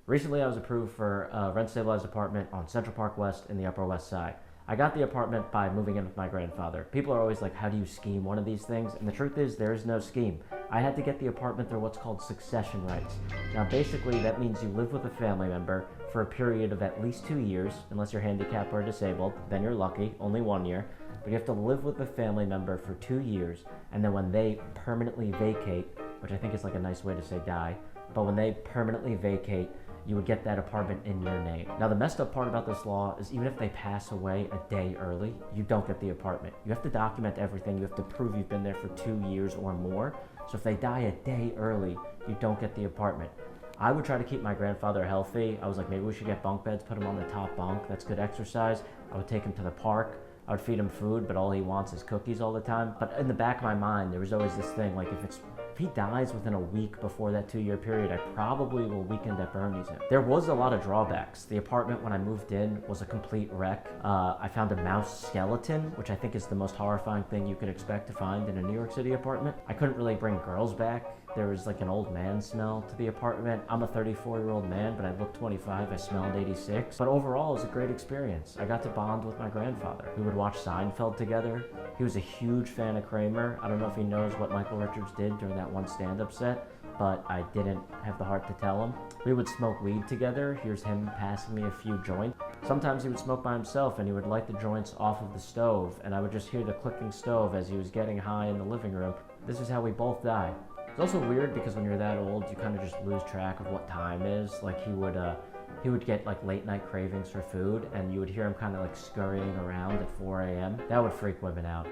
Recently, I was approved for a rent-stabilized apartment on Central Park West in the Upper West Side. I got the apartment by moving in with my grandfather. People are always like, how do you scheme one of these things? And the truth is, there is no scheme. I had to get the apartment through what's called succession rights. Now, basically, that means you live with a family member for a period of at least 2 years, unless you're handicapped or disabled, then you're lucky, only 1 year. But you have to live with a family member for 2 years, and then when they permanently vacate, which I think is like a nice way to say die, but when they permanently vacate, you would get that apartment in your name. Now, the messed up part about this law is even if they pass away a day early, you don't get the apartment. You have to document everything. You have to prove you've been there for 2 years or more. So if they die a day early, you don't get the apartment. I would try to keep my grandfather healthy. I was like, maybe we should get bunk beds, put him on the top bunk. That's good exercise. I would take him to the park. I would feed him food, but all he wants is cookies all the time. But in the back of my mind, there was always this thing, like if he dies within a week before that 2 year period, I probably will weekend at Bernie's him. There was a lot of drawbacks. The apartment when I moved in was a complete wreck. I found a mouse skeleton, which I think is the most horrifying thing you could expect to find in a New York City apartment. I couldn't really bring girls back. There was like an old man smell to the apartment. I'm a 34-year-old man, but I look 25. I smelled 86. But overall, it was a great experience. I got to bond with my grandfather. We would watch Seinfeld together. He was a huge fan of Kramer. I don't know if he knows what Michael Richards did during that one stand-up set, but I didn't have the heart to tell him. We would smoke weed together. Here's him passing me a few joints. Sometimes he would smoke by himself and he would light the joints off of the stove, and I would just hear the clicking stove as he was getting high in the living room. This is how we both died. It's also weird because when you're that old, you kind of just lose track of what time is. Like he would get like late night cravings for food, and you would hear him kind of like scurrying around at 4 a.m. That would freak women out.